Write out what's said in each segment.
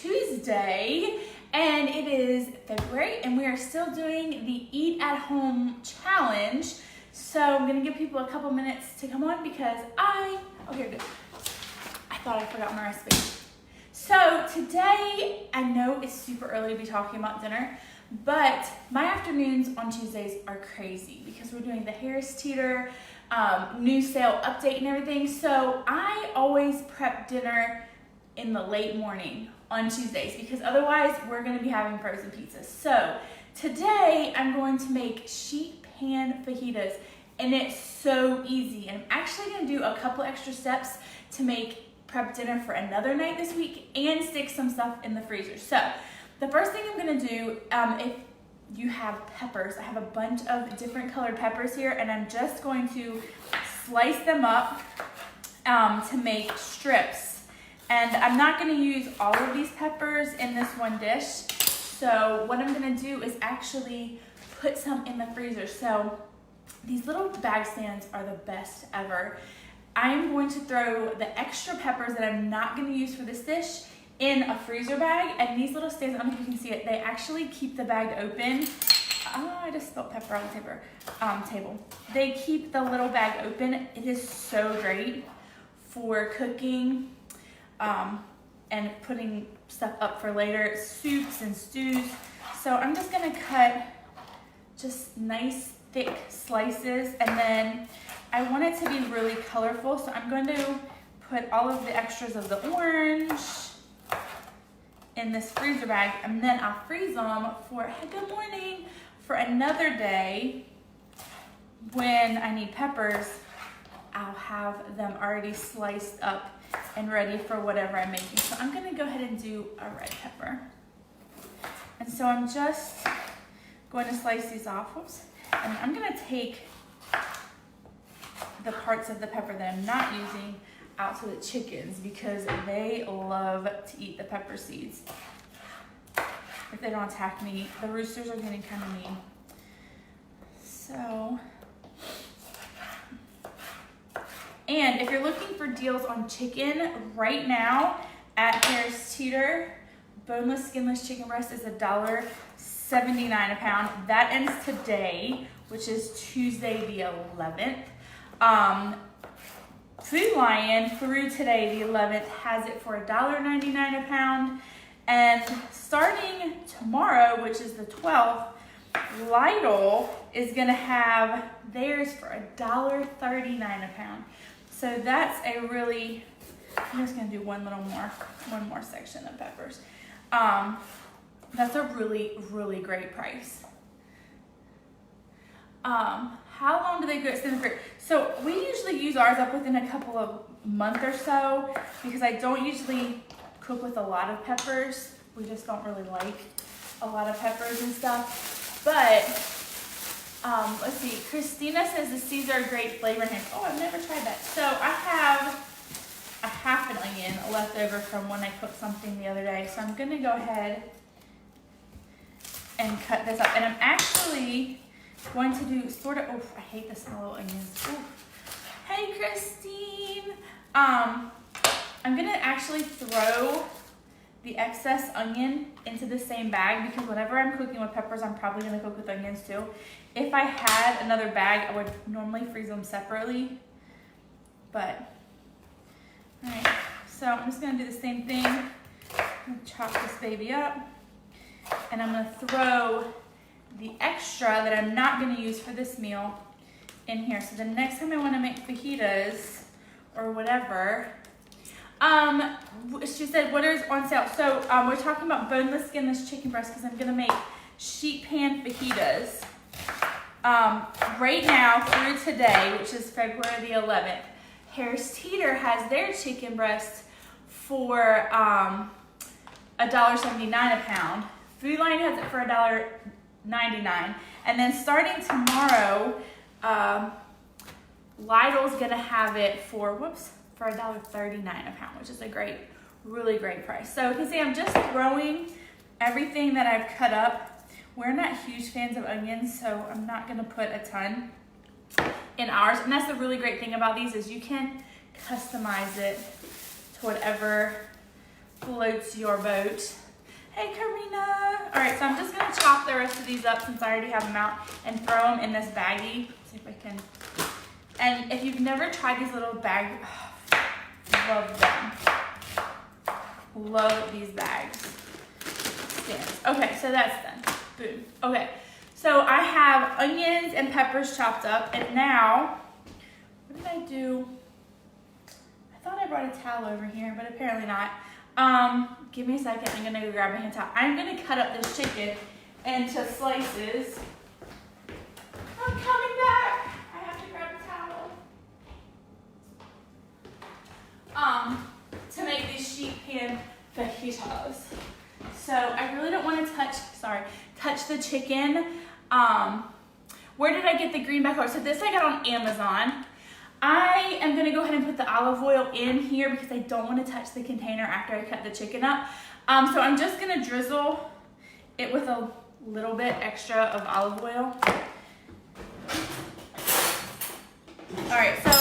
Tuesday, and it is February, and we are still doing the Eat at Home challenge. So I'm gonna give people a couple minutes to come on because okay, good. I thought I forgot my recipe. So today, I know it's super early to be talking about dinner, but my afternoons on Tuesdays are crazy because we're doing the Harris Teeter new sale update and everything. So I always prep dinner in the late morning on Tuesdays because otherwise we're gonna be having frozen pizzas. So today I'm going to make sheet pan fajitas, and it's so easy. And I'm actually gonna do a couple extra steps to make prep dinner for another night this week and stick some stuff in the freezer. So the first thing I'm gonna do, if you have peppers, I have a bunch of different colored peppers here, and I'm just going to slice them up to make strips. And I'm not gonna use all of these peppers in this one dish. So what I'm gonna do is actually put some in the freezer. So these little bag stands are the best ever. I'm going to throw the extra peppers that I'm not gonna use for this dish in a freezer bag, and these little stands, I don't know if you can see it, they actually keep the bag open. Oh, I just spilled pepper on the table. They keep the little bag open. It is so great for cooking and putting stuff up for later, soups and stews. So I'm just gonna cut just nice thick slices, and then I want it to be really colorful, so I'm going to put all of the extras of the orange in this freezer bag, and then I'll freeze them for, good morning, for another day. When I need peppers, I'll have them already sliced up and ready for whatever I'm making. So I'm gonna go ahead and do a red pepper. And so I'm just going to slice these off, and I'm gonna take the parts of the pepper that I'm not using out to the chickens because they love to eat the pepper seeds. If they don't attack me, the roosters are getting kind of mean. So, and if you're looking for deals on chicken right now at Harris Teeter, boneless, skinless chicken breast is $1.79 a pound. That ends today, which is Tuesday the 11th. Food Lion through today, the 11th, has it for $1.99 a pound. And starting tomorrow, which is the 12th, Lidl is gonna have theirs for $1.39 a pound. So that's a really, I'm just gonna do one more section of peppers. That's a really, really great price. How long do they go in the fridge? So we usually use ours up within a couple of months or so because I don't usually cook with a lot of peppers. We just don't really like a lot of peppers and stuff. But let's see, Christina says the seeds are a great flavor enhancer. Oh, I've never tried that. So I have a half an onion left over from when I cooked something the other day. So I'm gonna go ahead and cut this up. And I'm actually going to do sort of, oh, I hate the smell of onions. Ooh. Hey, Christine. I'm gonna actually throw the excess onion into the same bag because whenever I'm cooking with peppers, I'm probably gonna cook with onions too. If I had another bag, I would normally freeze them separately, but, all right. So I'm just gonna do the same thing. I'm gonna chop this baby up, and I'm gonna throw the extra that I'm not gonna use for this meal in here. So the next time I wanna make fajitas or whatever, she said, what is on sale? So we're talking about boneless, skinless chicken breast because I'm gonna make sheet pan fajitas. Right now through today, which is February the 11th, Harris Teeter has their chicken breast for $1.79 a pound. Food Lion has it for $1.99. And then starting tomorrow, Lidl's gonna have it for $1.39 a pound, which is a great, really great price. So you can see I'm just throwing everything that I've cut up. We're not huge fans of onions, so I'm not gonna put a ton in ours. And that's the really great thing about these is you can customize it to floats your boat. Hey, Karina. All right, so I'm just gonna chop the rest of these up since I already have them out and throw them in this baggie. See if I can. And if you've never tried these little bags, love them. Love these bags. Stands. Okay, so that's done. Boom. Okay, so I have onions and peppers chopped up, and now, what did I do? I thought I brought a towel over here, but apparently not. Give me a second. I'm gonna go grab a hand towel. I'm gonna cut up this chicken into slices. I'm coming back. I have to grab a towel. To make these sheet pan fajitas. So I really don't want to touch the chicken. Where did I get the green back? So this I got on Amazon. I am gonna go ahead and put the olive oil in here because I don't want to touch the container after I cut the chicken up. So I'm just gonna drizzle it with a little bit extra of olive oil. All right, so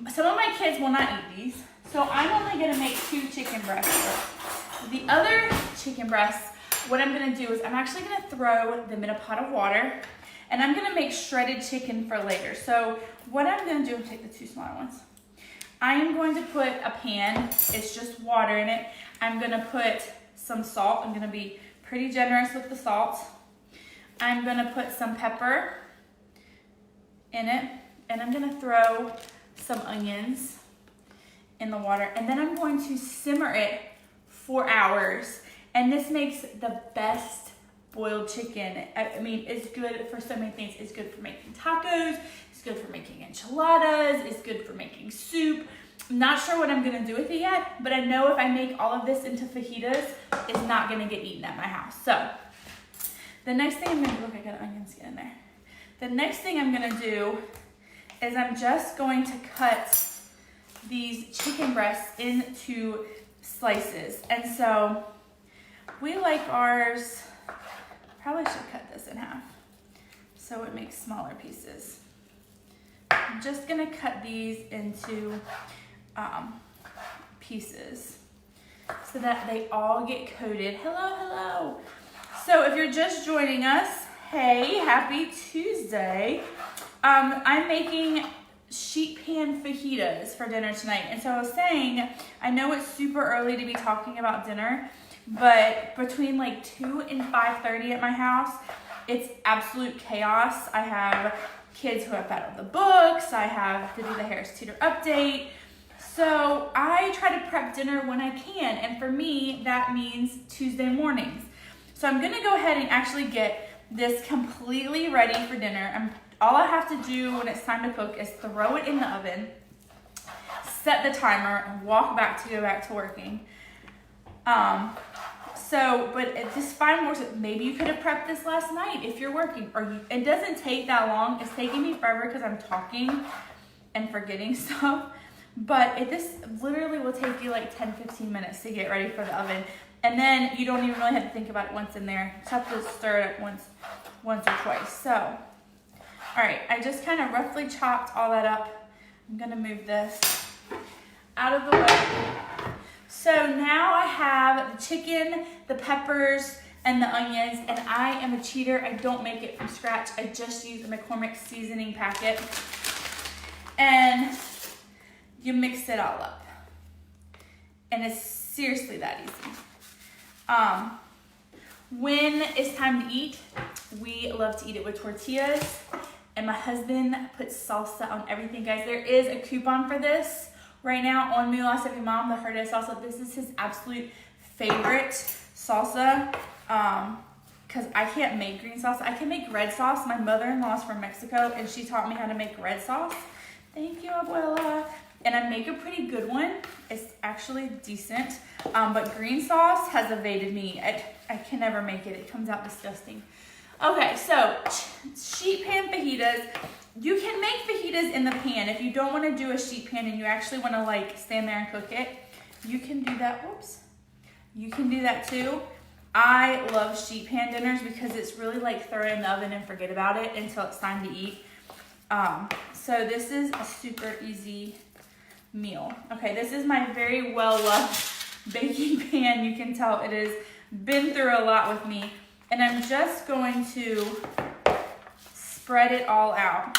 some of my kids will not eat these, so I'm only gonna make 2 chicken breasts. The other chicken breasts, what I'm gonna do is I'm actually gonna throw them in a pot of water, and I'm gonna make shredded chicken for later. So what I'm gonna do, take the 2 smaller ones. I am going to put a pan, it's just water in it. I'm gonna put some salt. I'm gonna be pretty generous with the salt. I'm gonna put some pepper in it, and I'm gonna throw some onions in the water, and then I'm going to simmer it for hours. And this makes the best boiled chicken. I mean, it's good for so many things. It's good for making tacos, it's good for making enchiladas, it's good for making soup. I'm not sure what I'm gonna do with it yet, but I know if I make all of this into fajitas, it's not gonna get eaten at my house. So the next thing I'm gonna do, look, I got an onion skin in there. The next thing I'm gonna do is I'm just going to cut these chicken breasts into slices. And so we like ours, probably should cut this in half so it makes smaller pieces. I'm just gonna cut these into pieces so that they all get coated. Hello, hello. So if you're just joining us, hey, happy Tuesday. I'm making sheet pan fajitas for dinner tonight. And so I was saying, I know it's super early to be talking about dinner, but between like 2 and 5:30 at my house, it's absolute chaos. I have kids who have battled the books. I have to do the Harris Teeter update. So I try to prep dinner when I can. And for me, that means Tuesday mornings. So I'm gonna go ahead and actually get this completely ready for dinner. All I have to do when it's time to cook is throw it in the oven, set the timer, and walk back to go back to working. But just find more. Maybe you could have prepped this last night if you're working. It doesn't take that long. It's taking me forever because I'm talking and forgetting stuff. But this literally will take you like 10-15 minutes to get ready for the oven. And then you don't even really have to think about it once in there. Just have to stir it once or twice. So, all right, I just kind of roughly chopped all that up. I'm gonna move this out of the way. So now I have the chicken, the peppers, and the onions, and I am a cheater. I don't make it from scratch. I just use the McCormick seasoning packet. And you mix it all up. And it's seriously that easy. When it's time to eat, we love to eat it with tortillas. And my husband puts salsa on everything, guys. There is a coupon for this right now on Mi Lost Every Mom, the Herde salsa. This is his absolute favorite salsa because I can't make green sauce. I can make red sauce. My mother-in-law is from Mexico, and she taught me how to make red sauce. Thank you, Abuela. And I make a pretty good one. It's actually decent, but green sauce has evaded me. I can never make it. It comes out disgusting. Okay, so sheet pan fajitas. You can make fajitas in the pan. If you don't want to do a sheet pan and you actually want to like stand there and cook it, you can do that. Whoops. You can do that too. I love sheet pan dinners because it's really like throw it in the oven and forget about it until it's time to eat. So this is a super easy meal. Okay, this is my very well-loved baking pan. You can tell it has been through a lot with me. And I'm just going to spread it all out.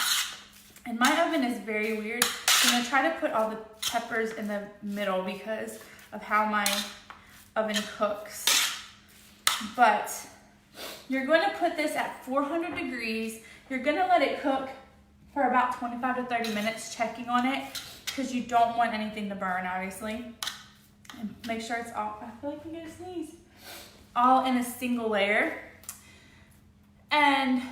And my oven is very weird. I'm gonna try to put all the peppers in the middle because of how my oven cooks. But you're gonna put this at 400 degrees. You're gonna let it cook for about 25 to 30 minutes, checking on it, because you don't want anything to burn, obviously. And make sure it's all, I feel like I'm gonna sneeze, all in a single layer. And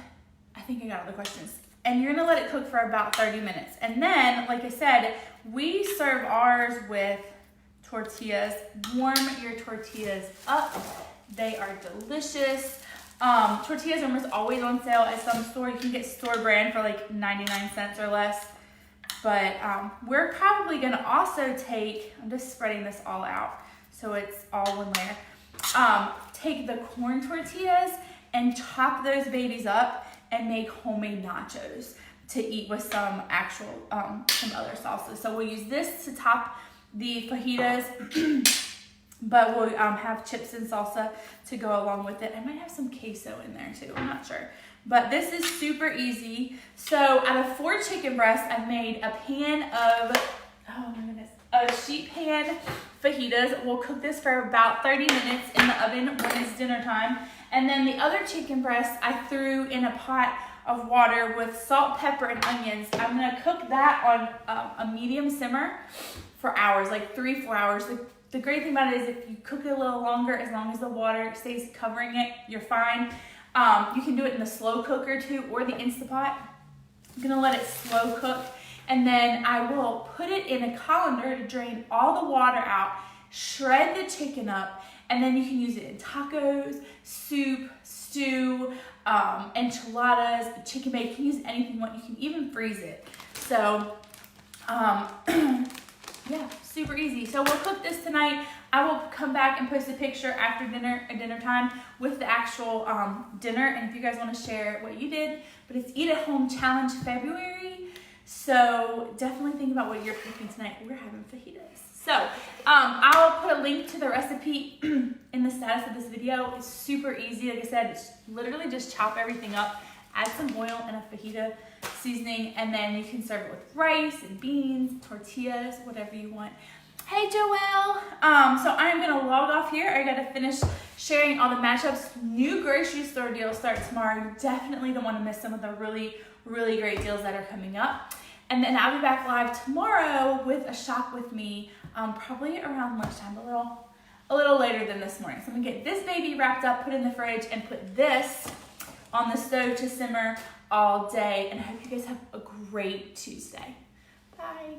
I think I got all the questions. And you're gonna let it cook for about 30 minutes. And then, like I said, we serve ours with tortillas. Warm your tortillas up. They are delicious. Tortillas are almost always on sale at some store. You can get store brand for like 99 cents or less. But we're probably gonna also take, I'm just spreading this all out so it's all one layer. Take the corn tortillas and chop those babies up and make homemade nachos to eat with some actual, some other salsas. So we'll use this to top the fajitas, but we'll have chips and salsa to go along with it. I might have some queso in there too, I'm not sure. But this is super easy. So out of 4 chicken breasts, I made a pan of, oh my goodness, a sheet pan fajitas. We'll cook this for about 30 minutes in the oven when it's dinner time. And then the other chicken breast, I threw in a pot of water with salt, pepper, and onions. I'm gonna cook that on a medium simmer for hours, like 3-4 hours. The great thing about it is if you cook it a little longer, as long as the water stays covering it, you're fine. You can do it in the slow cooker too, or the Instapot. I'm gonna let it slow cook, and then I will put it in a colander to drain all the water out, shred the chicken up, and then you can use it in tacos, soup, stew, enchiladas, chicken bake. You can use anything you want. You can even freeze it. So, yeah, super easy. So we'll cook this tonight. I will come back and post a picture after dinner, at dinner time, with the actual dinner. And if you guys want to share what you did, but it's Eat at Home Challenge February. So definitely think about what you're cooking tonight. We're having fajitas. So I'll put a link to the recipe in the status of this video. It's super easy. Like I said, it's literally just chop everything up, add some oil and a fajita seasoning, and then you can serve it with rice and beans, tortillas, whatever you want. Hey, Joelle. So I'm gonna log off here. I gotta finish sharing all the matchups. New grocery store deals start tomorrow. You definitely don't want to miss some of the really, really great deals that are coming up. And then I'll be back live tomorrow with a shop with me, probably around lunchtime, a little later than this morning. So I'm gonna get this baby wrapped up, put in the fridge, and put this on the stove to simmer all day. And I hope you guys have a great Tuesday. Bye.